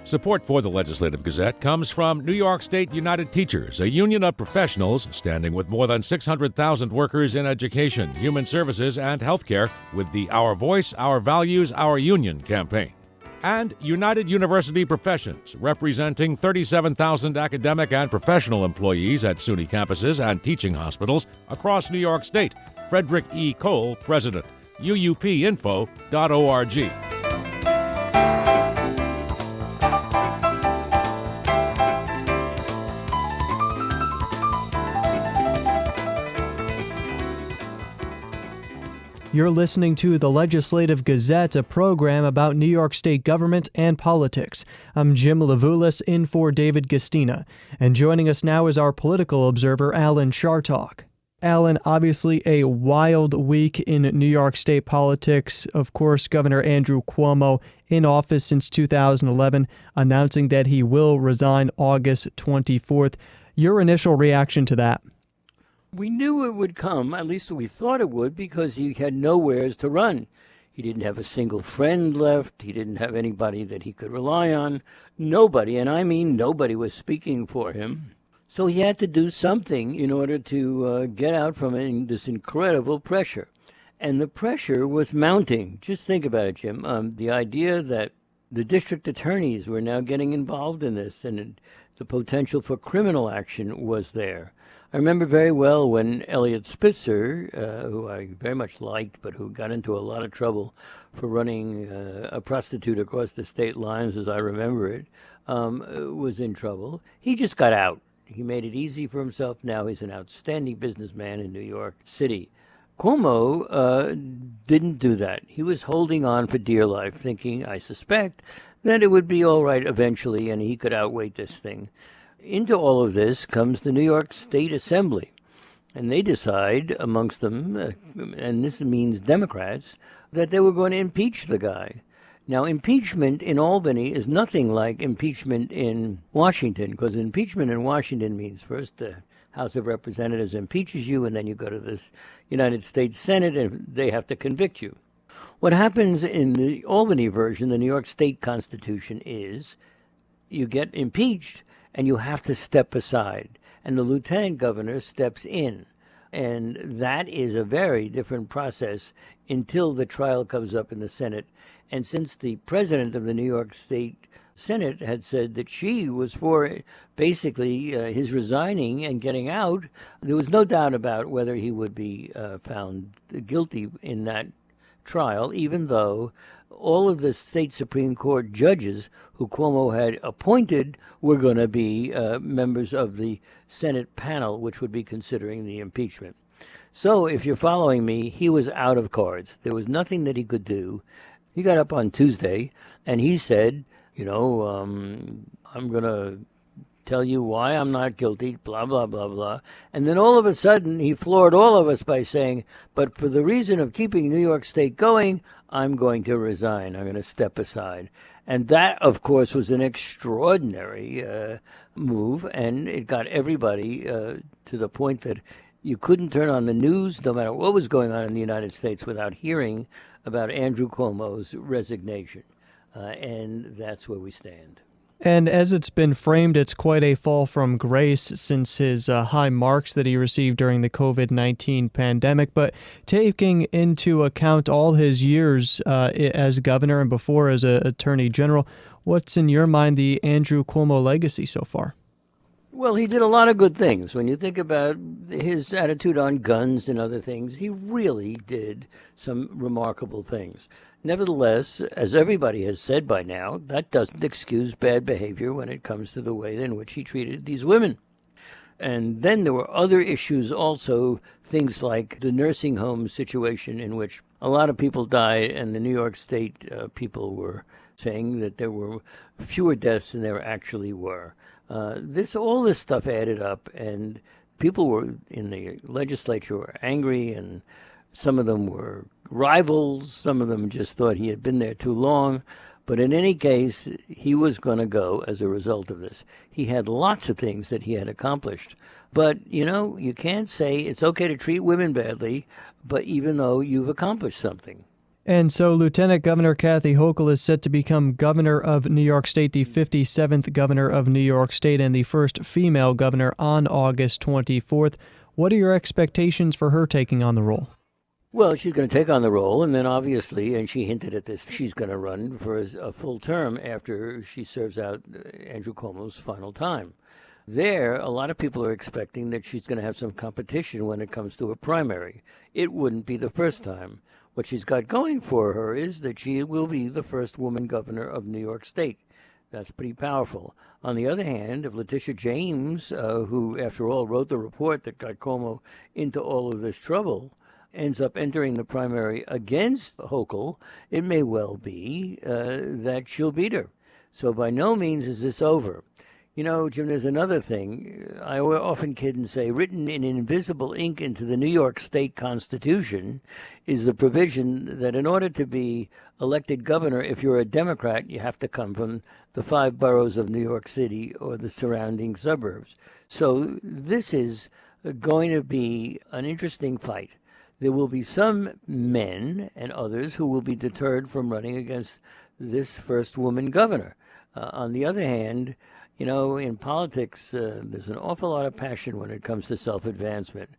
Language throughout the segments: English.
Support for the Legislative Gazette comes from New York State United Teachers, a union of professionals standing with more than 600,000 workers in education, human services, and healthcare with the Our Voice, Our Values, Our Union campaign. And United University Professions, representing 37,000 academic and professional employees at SUNY campuses and teaching hospitals across New York State. Frederick E. Cole, President. UUPinfo.org. You're listening to the Legislative Gazette, a program about New York State government and politics. I'm Jim Levulis, in for David Gastina. And joining us now is our political observer, Alan Chartock. Alan, obviously a wild week in New York State politics. Of course, Governor Andrew Cuomo in office since 2011, announcing that he will resign August 24th. Your initial reaction to that? We knew it would come, at least we thought it would, because he had nowheres to run. He didn't have a single friend left. He didn't have anybody that he could rely on. Nobody, and I mean nobody, was speaking for him. So he had to do something in order to get out from this incredible pressure. And the pressure was mounting. Just think about it, Jim. The idea that the district attorneys were now getting involved in this and the potential for criminal action was there. I remember very well when Elliot Spitzer, who I very much liked, but who got into a lot of trouble for running a prostitute across the state lines, as I remember it, was in trouble. He just got out. He made it easy for himself. Now he's an outstanding businessman in New York City. Cuomo didn't do that. He was holding on for dear life, thinking, I suspect, that it would be all right eventually and he could outwait this thing. Into all of this comes the New York State Assembly, and they decide amongst them, and this means Democrats, that they were going to impeach the guy. Now, impeachment in Albany is nothing like impeachment in Washington, because impeachment in Washington means first the House of Representatives impeaches you, and then you go to this United States Senate, and they have to convict you. What happens in the Albany version, the New York State Constitution, is you get impeached, and you have to step aside, and the lieutenant governor steps in. And that is a very different process until the trial comes up in the Senate. And since the president of the New York State Senate had said that she was for basically his resigning and getting out, there was no doubt about whether he would be found guilty in that trial, even though all of the state Supreme Court judges who Cuomo had appointed were going to be members of the Senate panel, which would be considering the impeachment. So if you're following me, he was out of cards. There was nothing that he could do. He got up on Tuesday and he said, I'm going to tell you why I'm not guilty, blah, blah, blah, blah. And then all of a sudden, he floored all of us by saying, but for the reason of keeping New York State going, I'm going to resign. I'm going to step aside. And that, of course, was an extraordinary move, and it got everybody to the point that you couldn't turn on the news, no matter what was going on in the United States, without hearing about Andrew Cuomo's resignation. And that's where we stand. And as it's been framed, it's quite a fall from grace since his high marks that he received during the COVID-19 pandemic. But taking into account all his years as governor and before as an attorney general, what's in your mind the Andrew Cuomo legacy so far? Well, he did a lot of good things. When you think about his attitude on guns and other things, he really did some remarkable things. Nevertheless, as everybody has said by now, that doesn't excuse bad behavior when it comes to the way in which he treated these women. And then there were other issues also, things like the nursing home situation in which a lot of people died, and the New York State people were saying that there were fewer deaths than there actually were. All this stuff added up, and people were in the legislature were angry, and some of them were rivals. Some of them just thought he had been there too long. But in any case, he was going to go as a result of this. He had lots of things that he had accomplished. But, you can't say it's okay to treat women badly, but even though you've accomplished something. And so Lieutenant Governor Kathy Hochul is set to become governor of New York State, the 57th governor of New York State and the first female governor on August 24th. What are your expectations for her taking on the role? Well, she's going to take on the role, and then obviously, and she hinted at this, she's going to run for a full term after she serves out Andrew Cuomo's final time. There, a lot of people are expecting that she's going to have some competition when it comes to a primary. It wouldn't be the first time. What she's got going for her is that she will be the first woman governor of New York State. That's pretty powerful. On the other hand, if Letitia James, who, after all, wrote the report that got Cuomo into all of this trouble, ends up entering the primary against Hochul, it may well be that she'll beat her. So by no means is this over. You know, Jim, there's another thing. I often kid and say, written in invisible ink into the New York State Constitution is the provision that in order to be elected governor, if you're a Democrat, you have to come from the 5 boroughs of New York City or the surrounding suburbs. So this is going to be an interesting fight. There will be some men and others who will be deterred from running against this first woman governor. On the other hand, you know, in politics, there's an awful lot of passion when it comes to self-advancement.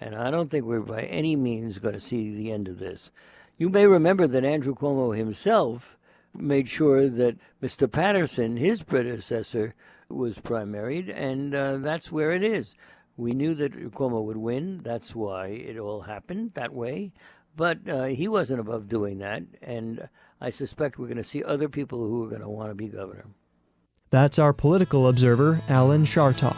And I don't think we're by any means going to see the end of this. You may remember that Andrew Cuomo himself made sure that Mr. Patterson, his predecessor, was primaried, and that's where it is. We knew that Cuomo would win. That's why it all happened that way. But he wasn't above doing that, and I suspect we're going to see other people who are going to want to be governor. That's our political observer, Alan Chartock.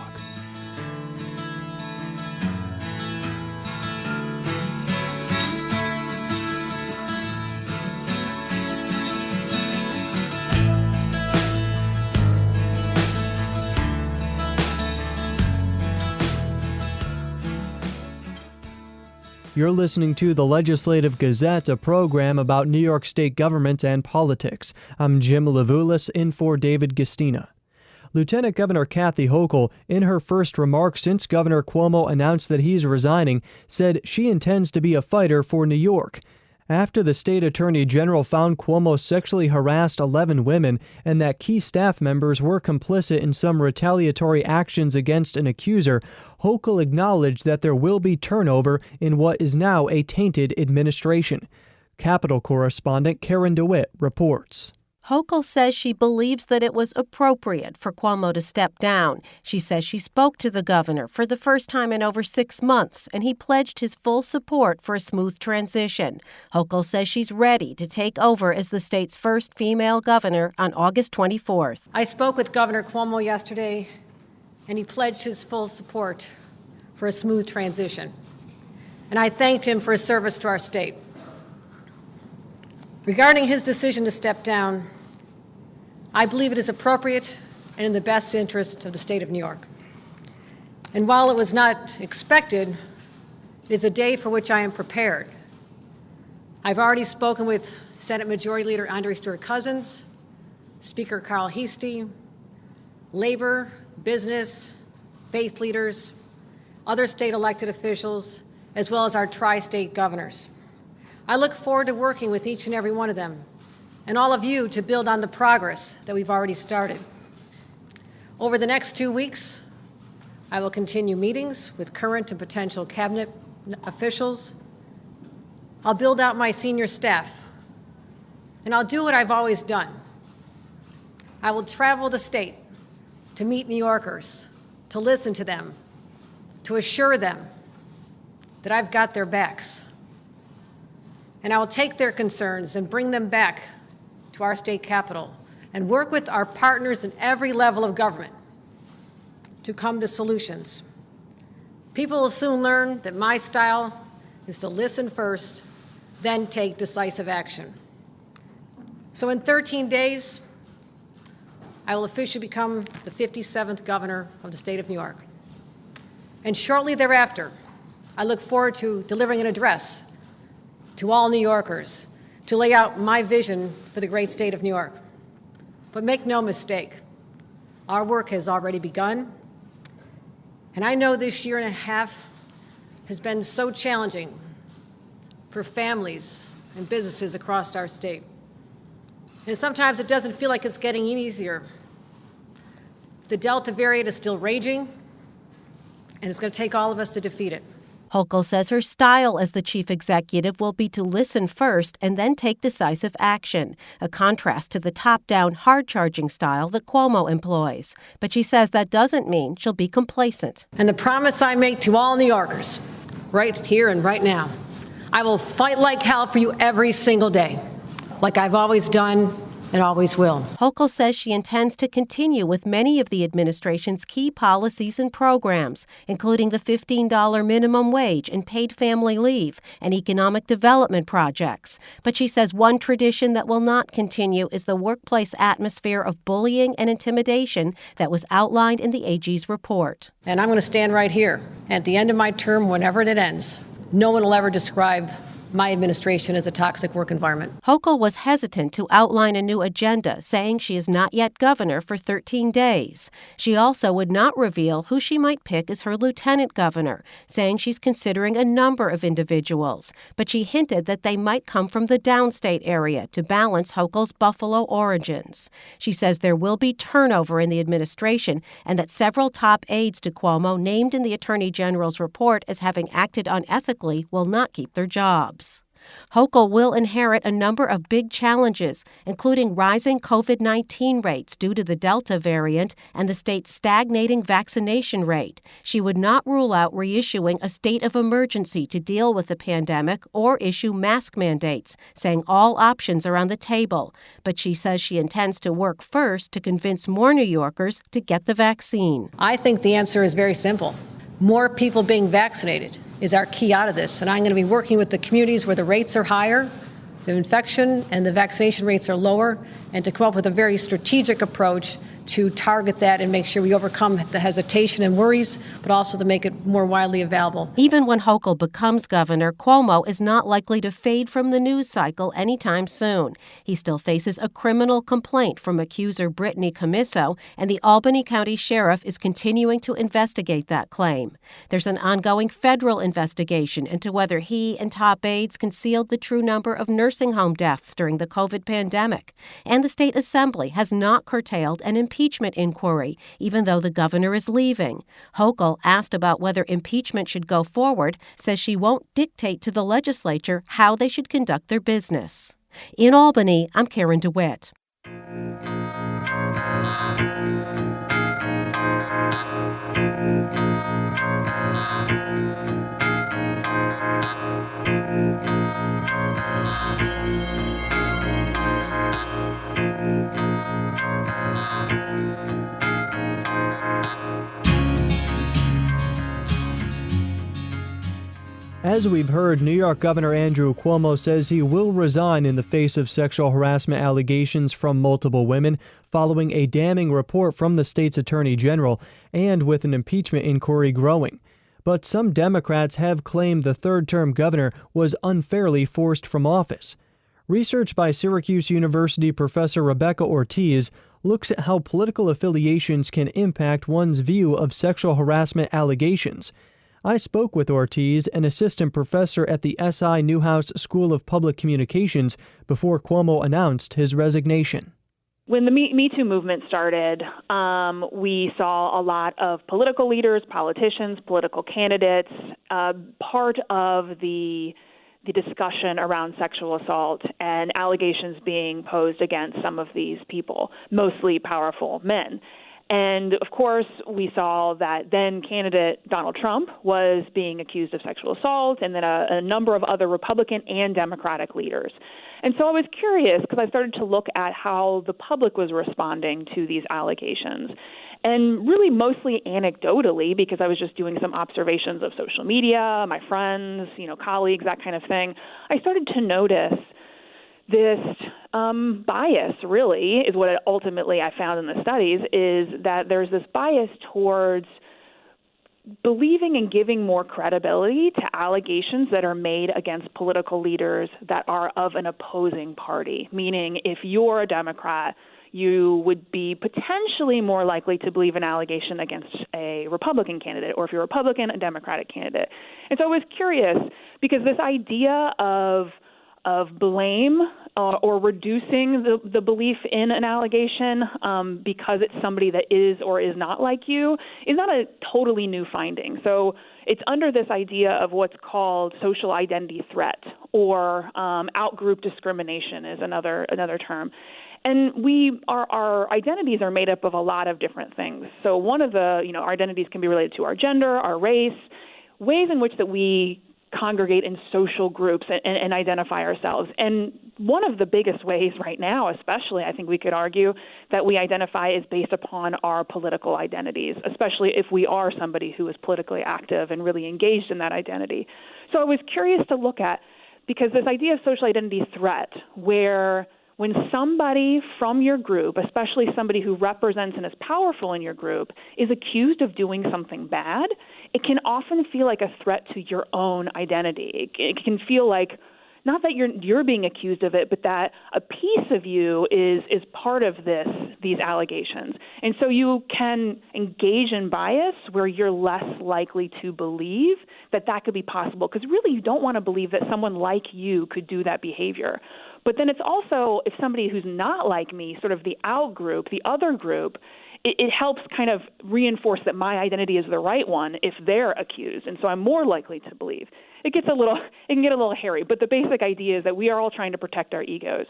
You're listening to the Legislative Gazette, a program about New York State government and politics. I'm Jim Levulis, in for David Gastina. Lieutenant Governor Kathy Hochul, in her first remarks since Governor Cuomo announced that he's resigning, said she intends to be a fighter for New York. After the state attorney general found Cuomo sexually harassed 11 women and that key staff members were complicit in some retaliatory actions against an accuser, Hochul acknowledged that there will be turnover in what is now a tainted administration. Capitol correspondent Karen DeWitt reports. Hochul says she believes that it was appropriate for Cuomo to step down. She says she spoke to the governor for the first time in over 6 months, and he pledged his full support for a smooth transition. Hochul says she's ready to take over as the state's first female governor on August 24th. I spoke with Governor Cuomo yesterday, and he pledged his full support for a smooth transition. And I thanked him for his service to our state. Regarding his decision to step down, I believe it is appropriate and in the best interest of the state of New York. And while it was not expected, it is a day for which I am prepared. I've already spoken with Senate Majority Leader Andre Stewart-Cousins, Speaker Carl Heastie, labor, business, faith leaders, other state elected officials, as well as our tri-state governors. I look forward to working with each and every one of them and all of you to build on the progress that we've already started. Over the next 2 weeks, I will continue meetings with current and potential cabinet officials. I'll build out my senior staff, and I'll do what I've always done. I will travel the state to meet New Yorkers, to listen to them, to assure them that I've got their backs. And I will take their concerns and bring them back to our state capitol and work with our partners in every level of government to come to solutions. People will soon learn that my style is to listen first, then take decisive action. So in 13 days, I will officially become the 57th governor of the state of New York. And shortly thereafter, I look forward to delivering an address to all New Yorkers to lay out my vision for the great state of New York. But make no mistake, our work has already begun. And I know this year and a half has been so challenging for families and businesses across our state. And sometimes it doesn't feel like it's getting easier. The Delta variant is still raging, and it's going to take all of us to defeat it. Hochul says her style as the chief executive will be to listen first and then take decisive action, a contrast to the top-down, hard-charging style that Cuomo employs. But she says that doesn't mean she'll be complacent. And the promise I make to all New Yorkers, right here and right now, I will fight like hell for you every single day, like I've always done and always will. Hochul says she intends to continue with many of the administration's key policies and programs, including the $15 minimum wage and paid family leave and economic development projects. But she says one tradition that will not continue is the workplace atmosphere of bullying and intimidation that was outlined in the AG's report. And I'm going to stand right here. At the end of my term, whenever it ends, no one will ever describe my administration as a toxic work environment. Hochul was hesitant to outline a new agenda, saying she is not yet governor for 13 days. She also would not reveal who she might pick as her lieutenant governor, saying she's considering a number of individuals. But she hinted that they might come from the downstate area to balance Hochul's Buffalo origins. She says there will be turnover in the administration and that several top aides to Cuomo named in the Attorney General's report as having acted unethically will not keep their jobs. Hochul will inherit a number of big challenges, including rising COVID-19 rates due to the Delta variant and the state's stagnating vaccination rate. She would not rule out reissuing a state of emergency to deal with the pandemic or issue mask mandates, saying all options are on the table. But she says she intends to work first to convince more New Yorkers to get the vaccine. I think the answer is very simple. More people being vaccinated is our key out of this. And I'm going to be working with the communities where the rates are higher, the infection and the vaccination rates are lower, and to come up with a very strategic approach to target that and make sure we overcome the hesitation and worries, but also to make it more widely available. Even when Hochul becomes governor, Cuomo is not likely to fade from the news cycle anytime soon. He still faces a criminal complaint from accuser Brittany Commisso, and the Albany County Sheriff is continuing to investigate that claim. There's an ongoing federal investigation into whether he and top aides concealed the true number of nursing home deaths during the COVID pandemic. And the state assembly has not curtailed an impeachment inquiry, even though the governor is leaving. Hochul, asked about whether impeachment should go forward, says she won't dictate to the legislature how they should conduct their business. In Albany, I'm Karen DeWitt. As we've heard, New York Governor Andrew Cuomo says he will resign in the face of sexual harassment allegations from multiple women following a damning report from the state's attorney general and with an impeachment inquiry growing. But some Democrats have claimed the third-term governor was unfairly forced from office. Research by Syracuse University professor Rebecca Ortiz looks at how political affiliations can impact one's view of sexual harassment allegations. I spoke with Ortiz, an assistant professor at the SI Newhouse School of Public Communications, before Cuomo announced his resignation. When the Me Too movement started, we saw a lot of political leaders, politicians, political candidates, part of the discussion around sexual assault and allegations being posed against some of these people, mostly powerful men. And, of course, we saw that then candidate Donald Trump was being accused of sexual assault, and then a number of other Republican and Democratic leaders. And so I was curious because I started to look at how the public was responding to these allegations. And really mostly anecdotally, because I was just doing some observations of social media, my friends, colleagues, that kind of thing, I started to notice this bias, really, is what ultimately I found in the studies, is that there's this bias towards believing and giving more credibility to allegations that are made against political leaders that are of an opposing party, meaning if you're a Democrat, you would be potentially more likely to believe an allegation against a Republican candidate, or if you're a Republican, a Democratic candidate. And so I was curious, because this idea of blame or reducing the belief in an allegation because it's somebody that is or is not like you is not a totally new finding. So it's under this idea of what's called social identity threat, or out-group discrimination is another term. And our identities are made up of a lot of different things. So one of the, our identities can be related to our gender, our race, ways in which that we congregate in social groups and identify ourselves. And one of the biggest ways right now, especially, I think we could argue, that we identify is based upon our political identities, especially if we are somebody who is politically active and really engaged in that identity. So I was curious to look at, because this idea of social identity threat, where when somebody from your group, especially somebody who represents and is powerful in your group, is accused of doing something bad, it can often feel like a threat to your own identity. It can feel like, not that you're being accused of it, but that a piece of you is part of these allegations. And so you can engage in bias where you're less likely to believe that could be possible, because really you don't want to believe that someone like you could do that behavior. But then it's also, if somebody who's not like me, sort of the out group, the other group, it helps kind of reinforce that my identity is the right one if they're accused, and so I'm more likely to believe. It can get a little hairy, but the basic idea is that we are all trying to protect our egos.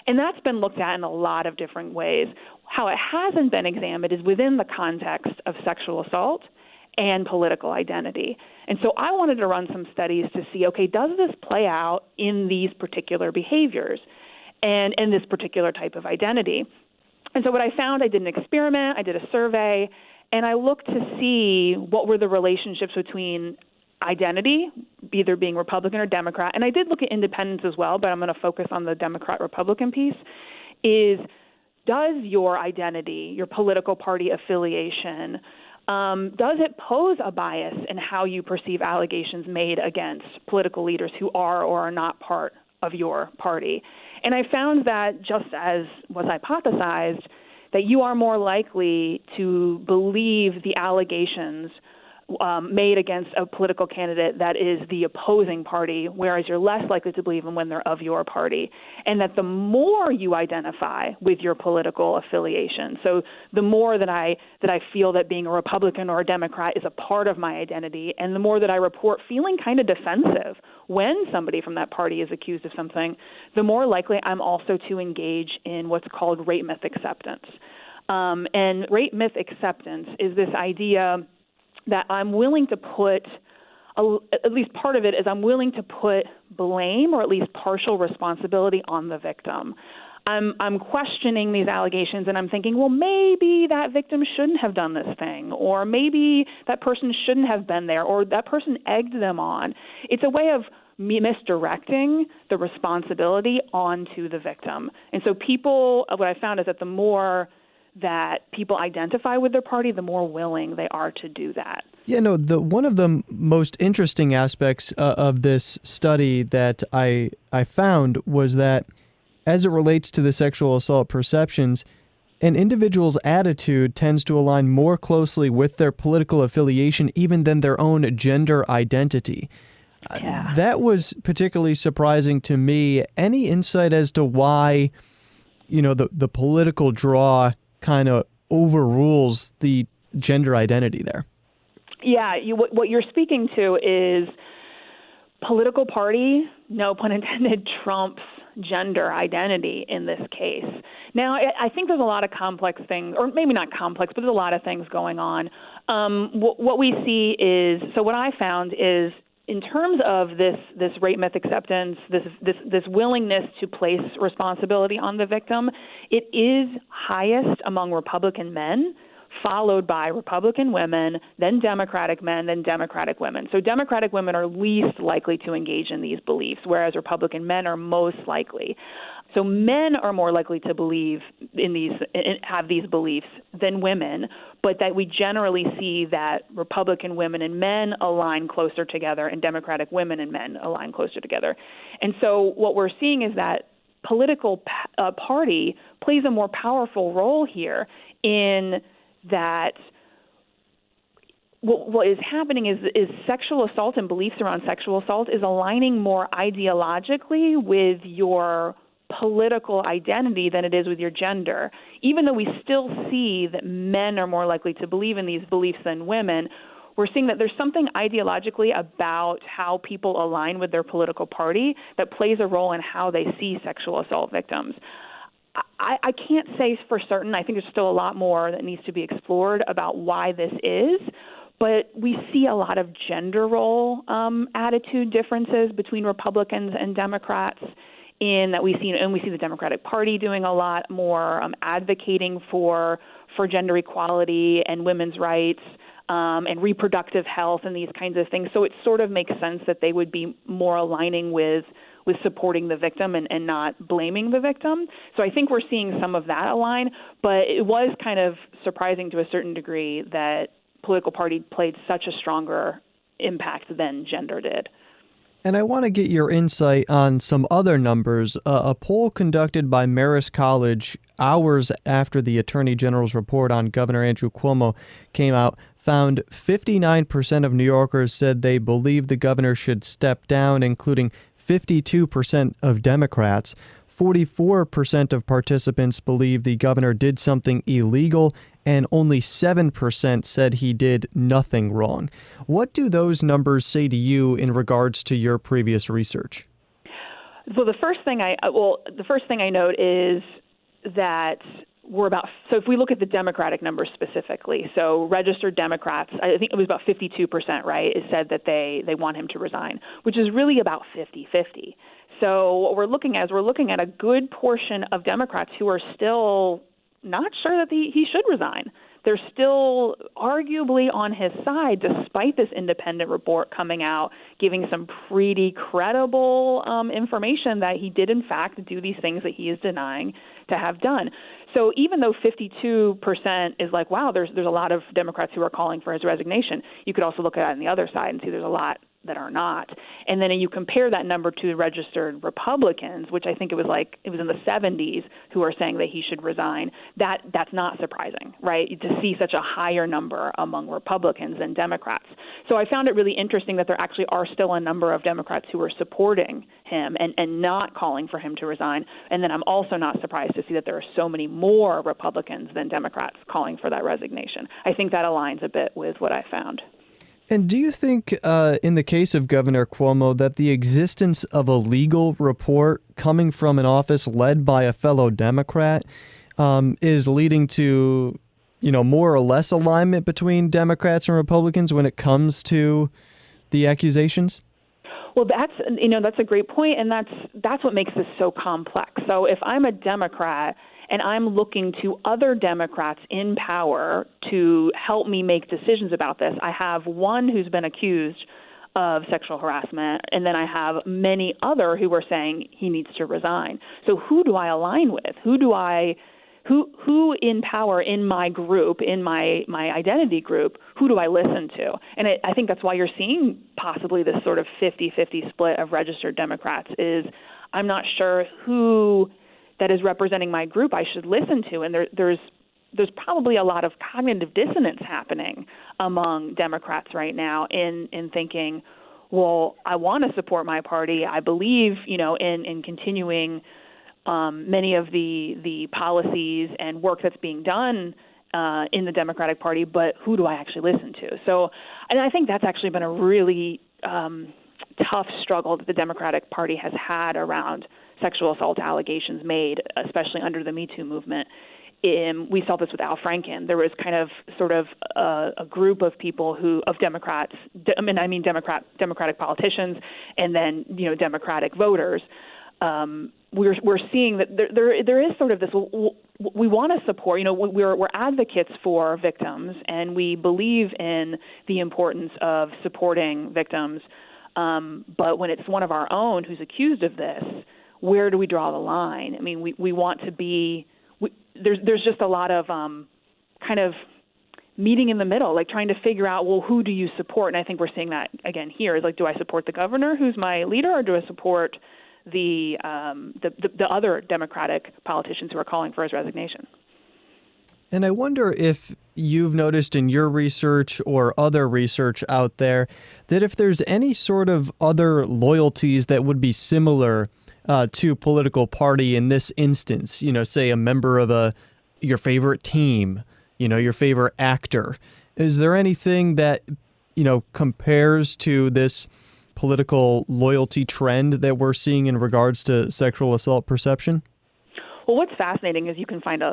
And that's been looked at in a lot of different ways. How it hasn't been examined is within the context of sexual assault and political identity. And so I wanted to run some studies to see, okay, does this play out in these particular behaviors and in this particular type of identity? And so what I found, I did an experiment, I did a survey, and I looked to see what were the relationships between identity, either being Republican or Democrat, and I did look at independents as well, but I'm going to focus on the Democrat-Republican piece, is does your identity, your political party affiliation, does it pose a bias in how you perceive allegations made against political leaders who are or are not part of your party? And I found that, just as was hypothesized, that you are more likely to believe the allegations made against a political candidate that is the opposing party, whereas you're less likely to believe them when they're of your party. And that the more you identify with your political affiliation, so the more that I feel that being a Republican or a Democrat is a part of my identity, and the more that I report feeling kind of defensive when somebody from that party is accused of something, the more likely I'm also to engage in what's called rape myth acceptance. And rape myth acceptance is this idea that I'm willing to put, at least part of it is I'm willing to put blame or at least partial responsibility on the victim. I'm questioning these allegations and I'm thinking, well, maybe that victim shouldn't have done this thing, or maybe that person shouldn't have been there, or that person egged them on. It's a way of misdirecting the responsibility onto the victim. And so what I found is that the more that people identify with their party, the more willing they are to do that. Yeah, no, one of the most interesting aspects of this study that I found was that as it relates to the sexual assault perceptions, an individual's attitude tends to align more closely with their political affiliation even than their own gender identity. Yeah. That was particularly surprising to me. Any insight as to why, the political draw kind of overrules the gender identity there? Yeah, what you're speaking to is political party, no pun intended, trumps gender identity in this case. Now, I think there's a lot of complex things, or maybe not complex, but there's a lot of things going on. What we see is, so what I found is, in terms of this rape myth acceptance, this willingness to place responsibility on the victim, it is highest among Republican men, followed by Republican women, then Democratic men, then Democratic women. So Democratic women are least likely to engage in these beliefs, whereas Republican men are most likely. So men are more likely to believe have these beliefs than women, but that we generally see that Republican women and men align closer together and Democratic women and men align closer together. And so what we're seeing is that political party plays a more powerful role here in that what is happening is sexual assault and beliefs around sexual assault is aligning more ideologically with your political identity than it is with your gender. Even though we still see that men are more likely to believe in these beliefs than women, we're seeing that there's something ideologically about how people align with their political party that plays a role in how they see sexual assault victims. I can't say for certain. I think there's still a lot more that needs to be explored about why this is. But we see a lot of gender role attitude differences between Republicans and Democrats in that we see the Democratic Party doing a lot more advocating for gender equality and women's rights and reproductive health and these kinds of things. So it sort of makes sense that they would be more aligning with supporting the victim and not blaming the victim. So I think we're seeing some of that align, but it was kind of surprising to a certain degree that political party played such a stronger impact than gender did. And I want to get your insight on some other numbers. A poll conducted by Marist College hours after the Attorney General's report on Governor Andrew Cuomo came out found 59% of New Yorkers said they believe the governor should step down, including 52% of Democrats. 44% of participants believe the governor did something illegal, and only 7% said he did nothing wrong. What do those numbers say to you in regards to your previous research? So the first thing I note is that so if we look at the Democratic numbers specifically, so registered Democrats, I think it was about 52%, right, is said that they want him to resign, which is really about 50-50. So what we're looking at a good portion of Democrats who are still not sure that he should resign. They're still arguably on his side, despite this independent report coming out, giving some pretty credible information that he did, in fact, do these things that he is denying to have done. So even though 52% is like, wow, there's a lot of Democrats who are calling for his resignation, you could also look at it on the other side and see there's a lot that are not. And then you compare that number to registered Republicans, which I think it was in the 70s, who are saying that he should resign. That's not surprising, right, to see such a higher number among Republicans than Democrats. So I found it really interesting that there actually are still a number of Democrats who are supporting him and not calling for him to resign. And then I'm also not surprised to see that there are so many more Republicans than Democrats calling for that resignation. I think that aligns a bit with what I found. And do you think, in the case of Governor Cuomo, that the existence of a legal report coming from an office led by a fellow Democrat is leading to, more or less alignment between Democrats and Republicans when it comes to the accusations? Well, that's a great point, and that's what makes this so complex. So if I'm a Democrat and I'm looking to other Democrats in power to help me make decisions about this, I have one who's been accused of sexual harassment, and then I have many other who are saying he needs to resign. So who do I align with? Who in power in my group, in my identity group, who do I listen to? And I think that's why you're seeing possibly this sort of 50-50 split of registered Democrats is I'm not sure who that is representing my group I should listen to. And there's probably a lot of cognitive dissonance happening among Democrats right now in thinking, well, I want to support my party. I believe, in continuing many of the policies and work that's being done in the Democratic Party, but who do I actually listen to? So, and I think that's actually been a really tough struggle that the Democratic Party has had around sexual assault allegations made, especially under the Me Too movement. We saw this with Al Franken. There was kind of sort of a group of people Democratic politicians, and then Democratic voters. We're seeing that there is sort of this. We want to support. We're advocates for victims, and we believe in the importance of supporting victims. But when it's one of our own who's accused of this, where do we draw the line? I mean, we want to be. There's just a lot of kind of meeting in the middle, like trying to figure out, well, who do you support? And I think we're seeing that again here. Is like, do I support the governor, who's my leader, or do I support the other Democratic politicians who are calling for his resignation? And I wonder if you've noticed in your research or other research out there that if there's any sort of other loyalties that would be similar to political party in this instance, say a member of your favorite team, your favorite actor. Is there anything that, compares to this political loyalty trend that we're seeing in regards to sexual assault perception? Well, what's fascinating is you can find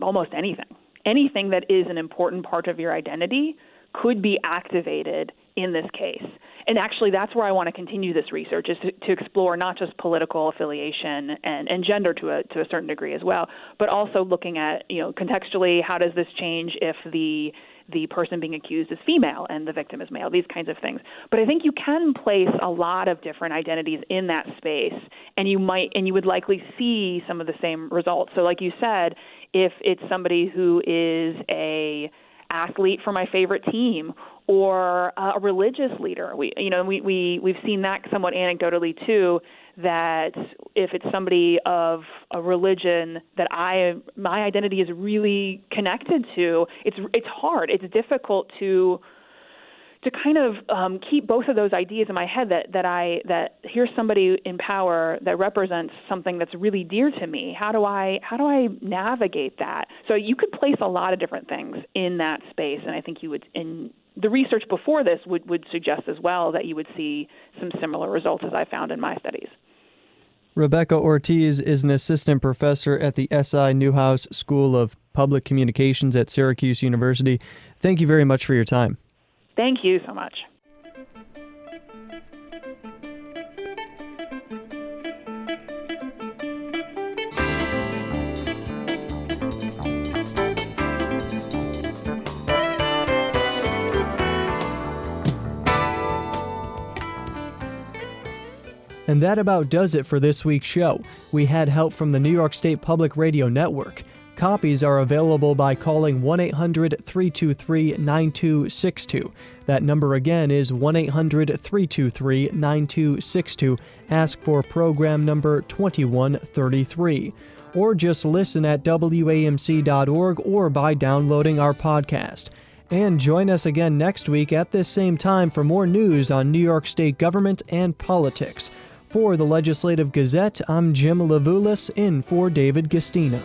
almost anything. Anything that is an important part of your identity could be activated in this case. And actually, that's where I want to continue this research, is to explore not just political affiliation and gender to a certain degree as well, but also looking at, contextually, how does this change if the person being accused is female and the victim is male, these kinds of things. But I think you can place a lot of different identities in that space, and you would likely see some of the same results. So like you said, if it's somebody who is a athlete for my favorite team or a religious leader, we've seen that somewhat anecdotally too, that if it's somebody of a religion that my identity is really connected to, it's hard. It's difficult to kind of keep both of those ideas in my head, that here's somebody in power that represents something that's really dear to me. How do I navigate that? So you could place a lot of different things in that space, and I think you would, in the research before this would suggest as well that you would see some similar results as I found in my studies. Rebecca Ortiz is an assistant professor at the S.I. Newhouse School of Public Communications at Syracuse University. Thank you very much for your time. Thank you so much. And that about does it for this week's show. We had help from the New York State Public Radio Network. Copies are available by calling 1-800-323-9262. That number again is 1-800-323-9262. Ask for program number 2133. Or just listen at WAMC.org or by downloading our podcast. And join us again next week at this same time for more news on New York State government and politics. For the Legislative Gazette, I'm Jim Levulis, in for David Gastina.